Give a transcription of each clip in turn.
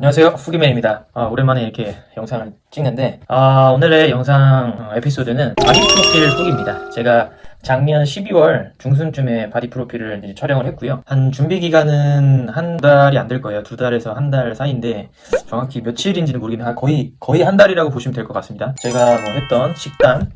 안녕하세요, 후기맨입니다. 오랜만에 이렇게 영상을 찍는데 오늘의 영상 에피소드는 바디 프로필 후기입니다. 제가 작년 12월 중순쯤에 바디 프로필을 이제 촬영을 했고요. 한 준비 기간은 한 달이 안 될 거예요. 2달에서 한 달 사이인데 정확히 며칠인지는 모르겠는데 거의 한 달이라고 보시면 될 것 같습니다. 제가 뭐 했던 식단,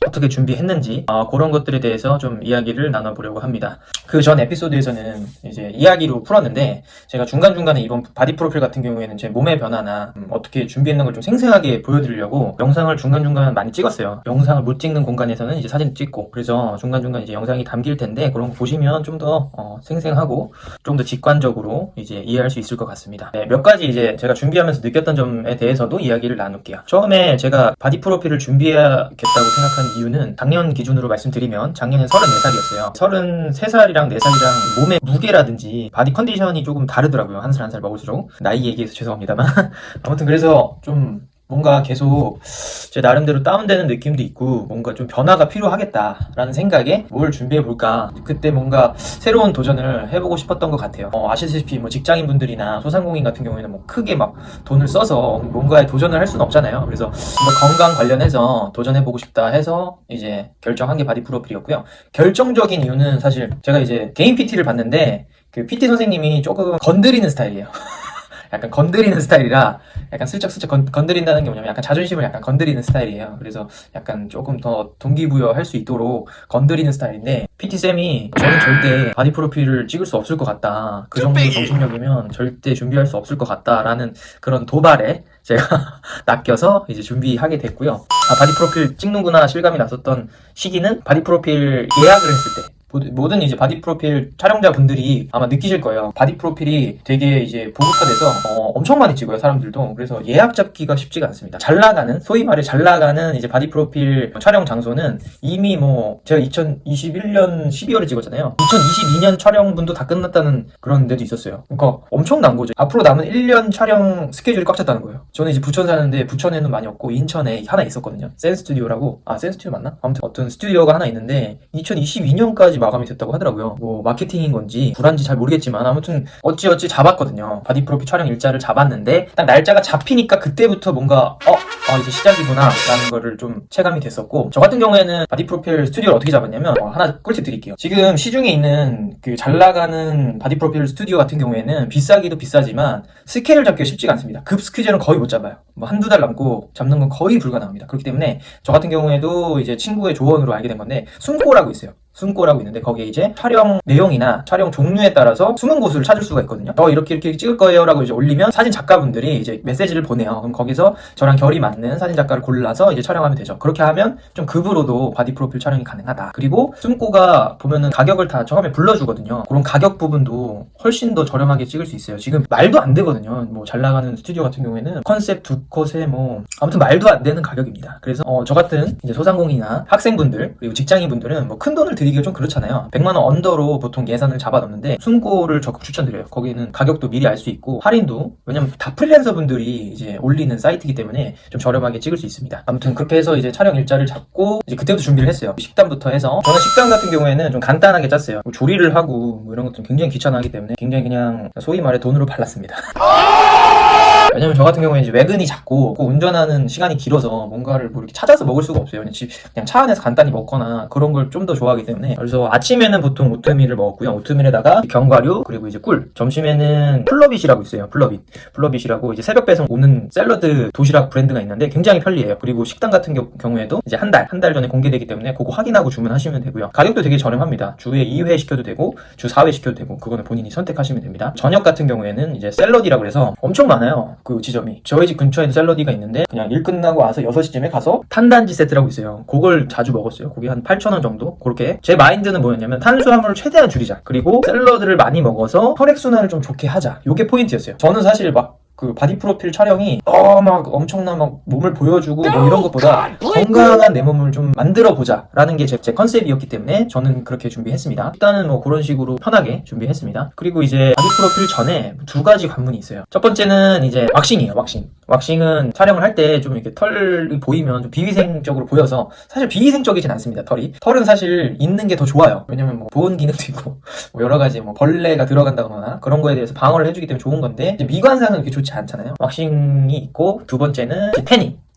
어떻게 준비했는지 그런 것들에 대해서 좀 이야기를 나눠보려고 합니다. 그 전 에피소드에서는 이제 이야기로 풀었는데 제가 중간중간에 이번 바디 프로필 같은 경우에는 제 몸의 변화나 어떻게 준비했는 걸 좀 생생하게 보여드리려고 영상을 중간중간 많이 찍었어요. 영상을 못 찍는 공간에서는 이제 사진 찍고, 그래서 중간중간 이제 영상이 담길 텐데 그런 거 보시면 좀 더 생생하고 좀 더 직관적으로 이제 이해할 수 있을 것 같습니다. 네, 몇 가지 이제 제가 준비하면서 느꼈던 점에 대해서도 이야기를 나눌게요. 처음에 제가 바디 프로필을 준비해야겠다고 생각한 이유는 작년 기준으로 말씀드리면 작년엔 34살이었어요. 33살이랑 4살이랑 몸의 무게라든지 바디 컨디션이 조금 다르더라고요. 한 살 한 살 먹을수록. 나이 얘기해서 죄송합니다만 아무튼 그래서 좀 뭔가 계속 제 나름대로 다운되는 느낌도 있고 뭔가 좀 변화가 필요하겠다라는 생각에 뭘 준비해볼까, 그때 뭔가 새로운 도전을 해보고 싶었던 것 같아요. 아시다시피 뭐 직장인분들이나 소상공인 같은 경우에는 뭐 크게 막 돈을 써서 뭔가에 도전을 할 수는 없잖아요. 그래서 뭔가 건강 관련해서 도전해보고 싶다 해서 이제 결정한 게 바디 프로필이었고요. 결정적인 이유는 사실 제가 이제 개인 PT를 봤는데 그 PT 선생님이 조금 건드리는 스타일이에요. 약간 건드리는 스타일이라 약간 슬쩍슬쩍 건드린다는 게 뭐냐면 약간 자존심을 약간 건드리는 스타일이에요. 그래서 약간 조금 더 동기부여 할 수 있도록 건드리는 스타일인데, PT쌤이 저는 절대 바디 프로필을 찍을 수 없을 것 같다, 그 정도 정신력이면 절대 준비할 수 없을 것 같다라는 그런 도발에 제가 낚여서 이제 준비하게 됐고요. 바디 프로필 찍는구나 실감이 났었던 시기는 바디 프로필 예약을 했을 때, 모든 이제 바디 프로필 촬영자분들이 아마 느끼실 거예요. 바디 프로필이 되게 이제 보급화돼서 엄청 많이 찍어요, 사람들도. 그래서 예약 잡기가 쉽지가 않습니다. 잘 나가는, 소위 말해 잘 나가는 이제 바디 프로필 촬영 장소는 이미 뭐 제가 2021년 12월에 찍었잖아요. 2022년 촬영분도 다 끝났다는 그런 데도 있었어요. 그러니까 엄청난 거죠. 앞으로 남은 1년 촬영 스케줄이 꽉 찼다는 거예요. 저는 이제 부천 사는데 부천에는 많이 없고 인천에 하나 있었거든요. 센 스튜디오라고. 센 스튜디오 맞나? 아무튼 어떤 스튜디오가 하나 있는데 2022년까지 마감이 됐다고 하더라고요. 뭐 마케팅인 건지 불안지 잘 모르겠지만 아무튼 어찌어찌 잡았거든요. 바디 프로필 촬영 일자를 잡았는데 딱 날짜가 잡히니까 그때부터 뭔가 이제 시작이구나 라는 거를 좀 체감이 됐었고, 저 같은 경우에는 바디 프로필 스튜디오를 어떻게 잡았냐면 하나 꿀팁 드릴게요. 지금 시중에 있는 그 잘 나가는 바디 프로필 스튜디오 같은 경우에는 비싸기도 비싸지만 스케일을 잡기가 쉽지가 않습니다. 급 스케줄은 거의 못 잡아요. 뭐 한두 달 남고 잡는 건 거의 불가능합니다. 그렇기 때문에 저 같은 경우에도 이제 친구의 조언으로 알게 된 건데, 숨고라고 있어요. 숨고라고 있는데 거기에 이제 촬영 내용이나 촬영 종류에 따라서 숨은 곳을 찾을 수가 있거든요. 이렇게 찍을 거예요 라고 이제 올리면 사진 작가분들이 이제 메시지를 보내요. 그럼 거기서 저랑 결이 맞는 사진 작가를 골라서 이제 촬영하면 되죠. 그렇게 하면 좀 급으로도 바디 프로필 촬영이 가능하다. 그리고 숨고가 보면은 가격을 다 처음에 불러주거든요. 그런 가격 부분도 훨씬 더 저렴하게 찍을 수 있어요. 지금 말도 안 되거든요. 뭐 잘 나가는 스튜디오 같은 경우에는 컨셉 두 컷에 뭐 아무튼 말도 안 되는 가격입니다. 그래서 저 같은 이제 소상공인이나 학생분들 그리고 직장인분들은 뭐 큰 돈을 드리기가 좀 그렇잖아요. 100만 원 언더로 보통 예산을 잡아놓는데 숨고를 적극 추천드려요. 거기는 가격도 미리 알 수 있고 할인도, 왜냐면 다 프리랜서 분들이 이제 올리는 사이트이기 때문에 좀 저렴하게 찍을 수 있습니다. 아무튼 그렇게 해서 이제 촬영 일자를 잡고 이제 그때부터 준비를 했어요. 식단부터 해서, 저는 식단 같은 경우에는 좀 간단하게 짰어요. 뭐 조리를 하고 뭐 이런 것도 굉장히 귀찮아하기 때문에 굉장히 그냥 소위 말해 돈으로 발랐습니다. 왜냐면 저 같은 경우에 이제 외근이 작고 운전하는 시간이 길어서 뭔가를 뭐 이렇게 찾아서 먹을 수가 없어요. 그냥 차 안에서 간단히 먹거나 그런 걸 좀 더 좋아하기 때문에. 그래서 아침에는 보통 오트밀을 먹었고요. 오트밀에다가 견과류 그리고 이제 꿀. 점심에는 플러빗이라고 있어요. 플러빗이라고 이제 새벽 배송 오는 샐러드 도시락 브랜드가 있는데 굉장히 편리해요. 그리고 식단 같은 경우에도 이제 한 달 전에 공개되기 때문에 그거 확인하고 주문하시면 되고요. 가격도 되게 저렴합니다. 주에 2회 시켜도 되고 주 4회 시켜도 되고 그거는 본인이 선택하시면 됩니다. 저녁 같은 경우에는 이제 샐러디라고 해서 엄청 많아요. 그 지점이. 저희 집 근처에도 샐러디가 있는데 그냥 일 끝나고 와서 6시쯤에 가서 탄단지 세트라고 있어요. 그걸 자주 먹었어요. 그게 한 8,000원 정도? 그렇게. 제 마인드는 뭐였냐면 탄수화물을 최대한 줄이자. 그리고 샐러드를 많이 먹어서 혈액순환을 좀 좋게 하자. 요게 포인트였어요. 저는 사실 그 바디 프로필 촬영이 막 엄청난 막 몸을 보여주고 뭐 이런 것보다 건강한 내 몸을 좀 만들어 보자 라는 게 제 컨셉이었기 때문에 저는 그렇게 준비했습니다. 일단은 뭐 그런 식으로 편하게 준비했습니다. 그리고 이제 바디 프로필 전에 두 가지 관문이 있어요. 첫 번째는 이제 왁싱이에요. 왁싱은 촬영을 할 때 좀 이렇게 털이 보이면 좀 비위생적으로 보여서 사실 비위생적이진 않습니다. 털은 사실 있는 게 더 좋아요. 왜냐면 뭐 보온 기능도 있고 뭐 여러 가지 뭐 벌레가 들어간다거나 그런 거에 대해서 방어를 해주기 때문에 좋은 건데 이제 미관상은 그렇게 좋지 않잖아요. 왁싱이 있고 두 번째는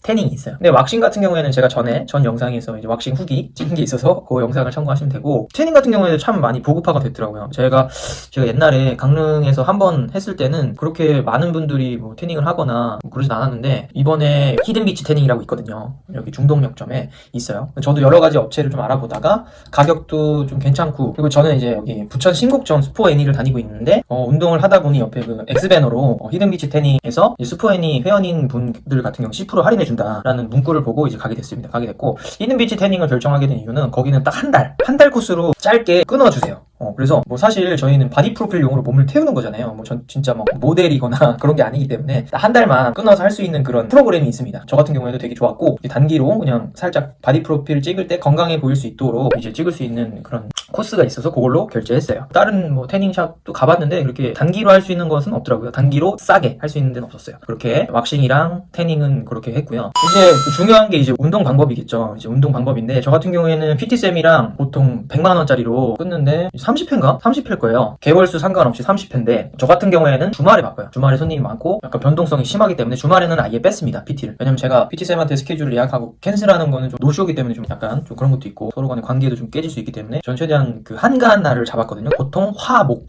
태닝이 있어요. 근데 왁싱 같은 경우에는 제가 전 영상에서 이제 왁싱 후기 찍은 게 있어서 그 영상을 참고하시면 되고, 태닝 같은 경우에는 참 많이 보급화가 됐더라고요. 제가 옛날에 강릉에서 한번 했을 때는 그렇게 많은 분들이 뭐 태닝을 하거나 뭐 그러진 않았는데, 이번에 히든비치 태닝이라고 있거든요. 여기 중동역점에 있어요. 저도 여러 가지 업체를 좀 알아보다가 가격도 좀 괜찮고, 그리고 저는 이제 여기 부천 신곡점 스포애니를 다니고 있는데 운동을 하다 보니 옆에 그 엑스배너로 히든비치 태닝에서 스포애니 회원인 분들 같은 경우 10% 할인해 준다라는 문구를 보고 이제 가게 됐습니다. 가게 됐고, 히든비치 태닝을 결정하게 된 이유는 거기는 딱 한 달 코스로 짧게 끊어주세요. 그래서 뭐 사실 저희는 바디 프로필용으로 몸을 태우는 거잖아요. 뭐 전 진짜 뭐 모델이거나 그런 게 아니기 때문에 한 달만 끊어서 할 수 있는 그런 프로그램이 있습니다. 저 같은 경우에도 되게 좋았고, 단기로 그냥 살짝 바디 프로필 찍을 때 건강해 보일 수 있도록 이제 찍을 수 있는 그런 코스가 있어서 그걸로 결제했어요. 다른 뭐 태닝샵도 가봤는데 그렇게 단기로 할 수 있는 것은 없더라고요. 단기로 싸게 할 수 있는 데는 없었어요. 그렇게 왁싱이랑 태닝은 그렇게 했고요. 이제 중요한 게 이제 운동 방법이겠죠. 이제 운동 방법인데, 저 같은 경우에는 PT쌤이랑 보통 100만 원짜리로 끊는데 30회인가? 30회일 거예요. 개월수 상관없이 30회인데, 저 같은 경우에는 주말에 바빠요. 주말에 손님이 많고 약간 변동성이 심하기 때문에 주말에는 아예 뺐습니다, PT를. 왜냐면 제가 PT쌤한테 스케줄을 예약하고 캔슬하는 거는 좀 노쇼기 때문에 좀 약간 좀 그런 것도 있고, 서로 간의 관계도 좀 깨질 수 있기 때문에 전 최대한 그 한가한 날을 잡았거든요. 보통 화목,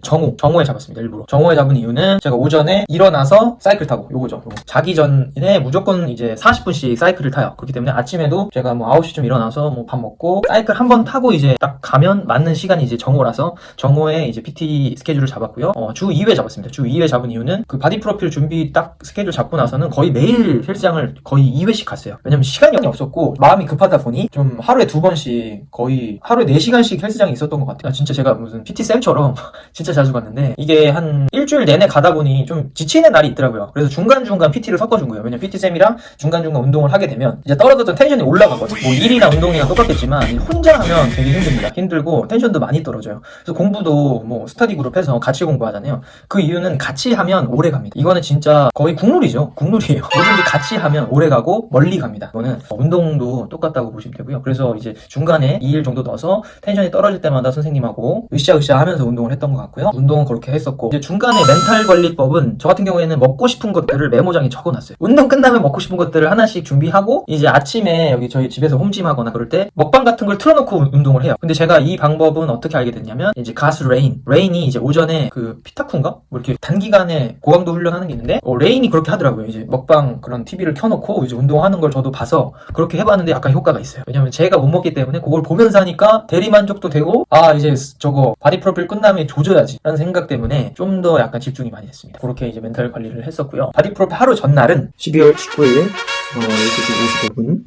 정오에 잡았습니다. 일부러 정오에 잡은 이유는 제가 오전에 일어나서 사이클 타고, 요거죠. 자기 전에 무조건 이제 40분씩 사이클을 타요. 그렇기 때문에 아침에도 제가 뭐 9시쯤 일어나서 뭐 밥 먹고 사이클 한 번 타고 이제 딱 가면 맞는 시간이 이제 정오라서 정오에 이제 PT 스케줄을 잡았고요. 주 2회 잡았습니다. 주 2회 잡은 이유는 그 바디 프로필 준비 딱 스케줄 잡고 나서는 거의 매일 헬스장을 거의 2회씩 갔어요. 왜냐면 시간이 없었고 마음이 급하다 보니 좀 하루에 2번씩, 거의 하루에 4시간씩 헬스장에 있었던 것 같아요. 진짜 제가 무슨 PT쌤처럼 진짜 자주 갔는데, 이게 한 일주일 내내 가다 보니 좀 지치는 날이 있더라고요. 그래서 중간중간 PT를 섞어준 거예요. 왜냐면 PT쌤이랑 중간중간 운동을 하게 되면 이제 떨어졌던 텐션이 올라가거든요. 뭐 일이나 운동이랑 똑같겠지만 혼자 하면 되게 힘듭니다. 힘들고 텐션도 많이 떨어져요. 그래서 공부도 뭐 스터디 그룹 해서 같이 공부하잖아요. 그 이유는 같이 하면 오래 갑니다. 이거는 진짜 거의 국룰이죠. 국룰이에요. 뭐든지 같이 하면 오래 가고 멀리 갑니다. 이거는 운동도 똑같다고 보시면 되고요. 그래서 이제 중간에 2일 정도 넣어서 텐션이 떨어질 때마다 선생님하고 으쌰으쌰 하면서 운동을 했던 것 같고요. 운동은 그렇게 했었고, 이제 중간에 멘탈 관리법은 저 같은 경우에는 먹고 싶은 것들을 메모장에 적어놨어요. 운동 끝나면 먹고 싶은 것들을 하나씩 준비하고, 이제 아침에 여기 저희 집에서 홈짐하거나 그럴 때 먹방 같은 걸 틀어놓고 운동을 해요. 근데 제가 이 방법은 어떻게 알게 됐냐면, 이제 가수 레인이 이제 오전에 그 피타쿠인가? 뭐 이렇게 단기간에 고강도 훈련하는 게 있는데 레인이 그렇게 하더라고요. 이제 먹방 그런 TV를 켜놓고 이제 운동하는 걸 저도 봐서 그렇게 해봤는데 약간 효과가 있어요. 왜냐면 제가 못 먹기 때문에 그걸 보면서 하니까 대리만족도 되고, 이제 저거 바디 프로필 끝나면 조져야지 라는 생각 때문에 좀 더 약간 집중이 많이 됐습니다. 그렇게 이제 멘탈 관리를 했었고요. 바디 프로필 하루 전날은 12월 19일 12시 55분,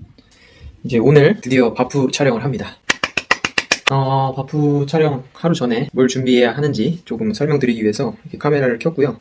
이제 오늘 드디어 바프 촬영을 합니다. 바프 촬영 하루 전에 뭘 준비해야 하는지 조금 설명드리기 위해서 이렇게 카메라를 켰고요.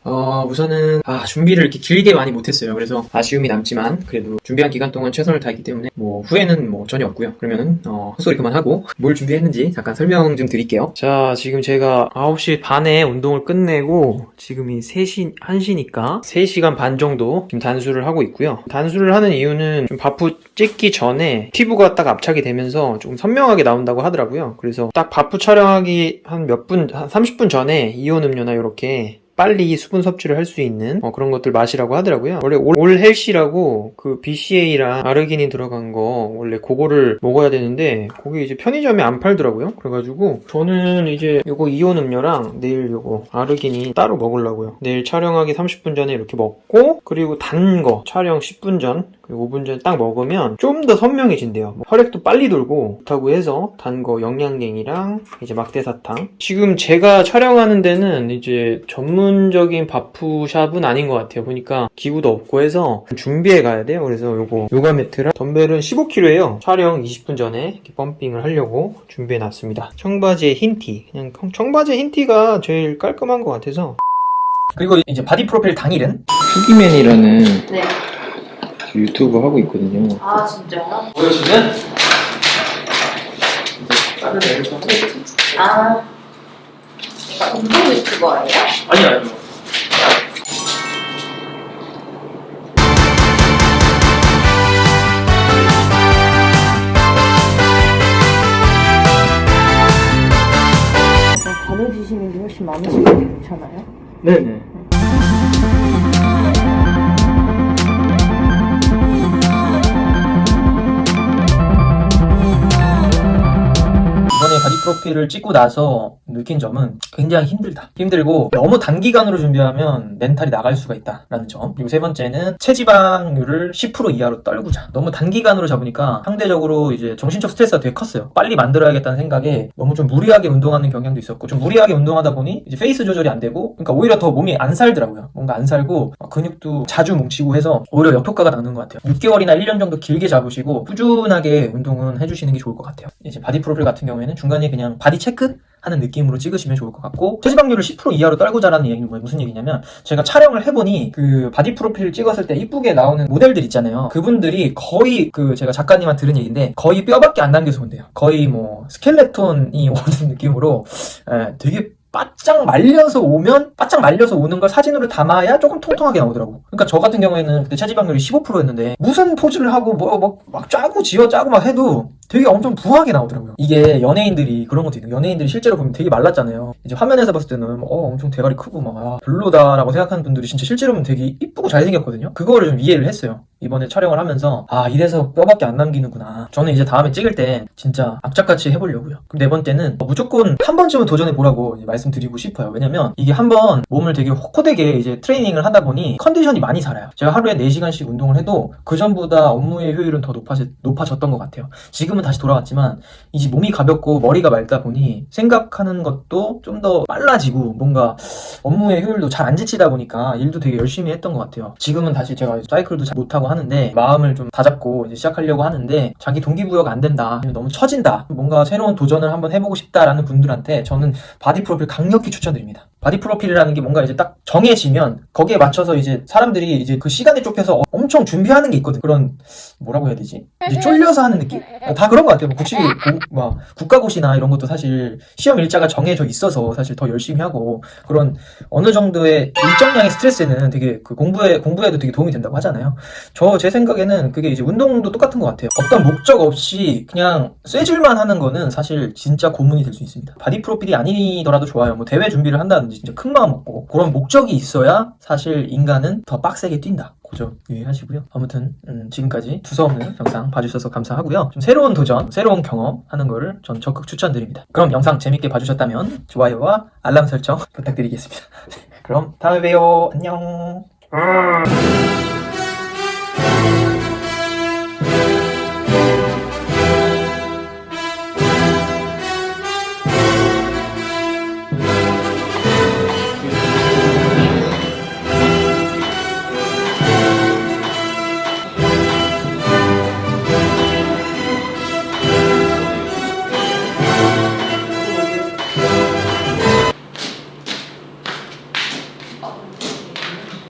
우선은 준비를 이렇게 길게 많이 못했어요. 그래서 아쉬움이 남지만 그래도 준비한 기간 동안 최선을 다했기 때문에 뭐 후회는 뭐 전혀 없고요. 그러면은 헛소리 그만하고 뭘 준비했는지 잠깐 설명 좀 드릴게요. 자, 지금 제가 9시 반에 운동을 끝내고 지금이 1시니까 3시간 반 정도 지금 단수를 하고 있고요. 단수를 하는 이유는 좀 바프 찍기 전에 피부가 딱 압착이 되면서 좀 선명하게 나온다고 하더라고요. 그래서 딱 바프 촬영하기 한 30분 전에 이온 음료나 이렇게 빨리 수분 섭취를 할 수 있는 그런 것들 마시라고 하더라고요. 원래 올 헬시라고 그 BCA랑 아르기닌 들어간 거 원래 그거를 먹어야 되는데 그게 이제 편의점에 안 팔더라고요. 그래가지고 저는 이제 요거 이온 음료랑 내일 요거 아르기닌 따로 먹으려고요. 내일 촬영하기 30분 전에 이렇게 먹고, 그리고 단 거 촬영 10분 전 그리고 5분 전에 딱 먹으면 좀 더 선명해진대요. 혈액도 빨리 돌고 좋다고 해서 단 거 영양갱이랑 이제 막대사탕. 지금 제가 촬영하는 데는 이제 전문적인 바프샵은 아닌 것 같아요. 보니까 기구도 없고 해서 준비해 가야 돼요. 그래서 요거 요가 매트랑 덤벨은 15kg예요. 촬영 20분 전에 이렇게 펌핑을 하려고 준비해 놨습니다. 청바지에 흰티, 그냥 청바지에 흰티가 제일 깔끔한 것 같아서. 그리고 이제 바디 프로필 당일은 슈기맨이라는 네. 유튜브 하고 있거든요. 아, 진짜요? 보여주면 다른 애를 하고 아, 운동 유튜버예요? 아니요. 네네. 이번에 바디 프로필을 찍고 나서 느낀 점은 굉장히 힘들다. 힘들고 너무 단기간으로 준비하면 멘탈이 나갈 수가 있다라는 점. 그리고 세 번째는 체지방률을 10% 이하로 떨구자. 너무 단기간으로 잡으니까 상대적으로 이제 정신적 스트레스가 되게 컸어요. 빨리 만들어야겠다는 생각에 너무 좀 무리하게 운동하는 경향도 있었고, 좀 무리하게 운동하다 보니 이제 페이스 조절이 안 되고, 그러니까 오히려 더 몸이 안 살더라고요. 뭔가 안 살고 근육도 자주 뭉치고 해서 오히려 역효과가 나는 것 같아요. 6개월이나 1년 정도 길게 잡으시고 꾸준하게 운동은 해주시는 게 좋을 것 같아요. 이제 바디 프로필 같은 경우에는 중간에 그냥 바디 체크 하는 느낌으로 찍으시면 좋을 것 같고, 체지방률을 10% 이하로 떨구자라는 얘기는 무슨 얘기냐면, 제가 촬영을 해보니 그 바디 프로필 찍었을 때 이쁘게 나오는 모델들 있잖아요. 그분들이 거의 제가 작가님한테 들은 얘기인데 거의 뼈밖에 안 남겨서 온대요. 거의 뭐 스켈레톤이 오는 느낌으로 되게 바짝 말려서 오는 걸 사진으로 담아야 조금 통통하게 나오더라고. 그러니까 저 같은 경우에는 그때 체지방률이 15%였는데 무슨 포즈를 하고 막 짜고 지어 막 해도 되게 엄청 부하게 나오더라고요. 이게 연예인들이 그런 것도 있는, 연예인들이 실제로 보면 되게 말랐잖아요. 이제 화면에서 봤을 때는 엄청 대가리 크고 막 별로다라고 생각하는 분들이 진짜 실제로 보면 되게 이쁘고 잘생겼거든요. 그거를 좀 이해를 했어요. 이번에 촬영을 하면서 이래서 뼈밖에 안 남기는구나. 저는 이제 다음에 찍을 때 진짜 악착같이 해보려고요. 그럼 네 번째는 무조건 한 번쯤은 도전해보라고 말씀드리고 싶어요. 왜냐면 이게 한번 몸을 되게 호되게 이제 트레이닝을 하다 보니 컨디션이 많이 살아요. 제가 하루에 4시간씩 운동을 해도 그 전보다 업무의 효율은 더 높아졌던 것 같아요. 지금은 다시 돌아갔지만 이제 몸이 가볍고 머리가 맑다 보니 생각하는 것도 좀 더 빨라지고, 뭔가 업무의 효율도 잘 안 지치다 보니까 일도 되게 열심히 했던 것 같아요. 지금은 다시 제가 사이클도 잘 못하고 하는데 마음을 좀 다잡고 이제 시작하려고 하는데, 자기 동기부여가 안 된다, 너무 처진다, 뭔가 새로운 도전을 한번 해보고 싶다라는 분들한테 저는 바디 프로필 강력히 추천드립니다. 바디 프로필이라는 게 뭔가 이제 딱 정해지면 거기에 맞춰서 이제 사람들이 이제 그 시간에 쫓겨서 엄청 준비하는 게 있거든. 그런, 뭐라고 해야 되지? 이제 쫄려서 하는 느낌? 다 그런 것 같아요. 국가고시나 이런 것도 사실 시험 일자가 정해져 있어서 사실 더 열심히 하고, 그런 어느 정도의 일정량의 스트레스는 되게 그 공부에도 되게 도움이 된다고 하잖아요. 제 생각에는 그게 이제 운동도 똑같은 것 같아요. 어떤 목적 없이 그냥 쇠질만 하는 거는 사실 진짜 고문이 될 수 있습니다. 바디 프로필이 아니더라도 좋아요. 뭐 대회 준비를 한다든지 진짜 큰 마음 먹고 그런 목적이 있어야 사실 인간은 더 빡세게 뛴다. 그 점 유의하시고요. 아무튼 지금까지 두서없는 영상 봐주셔서 감사하고요. 좀 새로운 도전, 새로운 경험 하는 거를 전 적극 추천드립니다. 그럼 영상 재밌게 봐주셨다면 좋아요와 알람 설정 부탁드리겠습니다. 그럼 다음에 봬요. 안녕.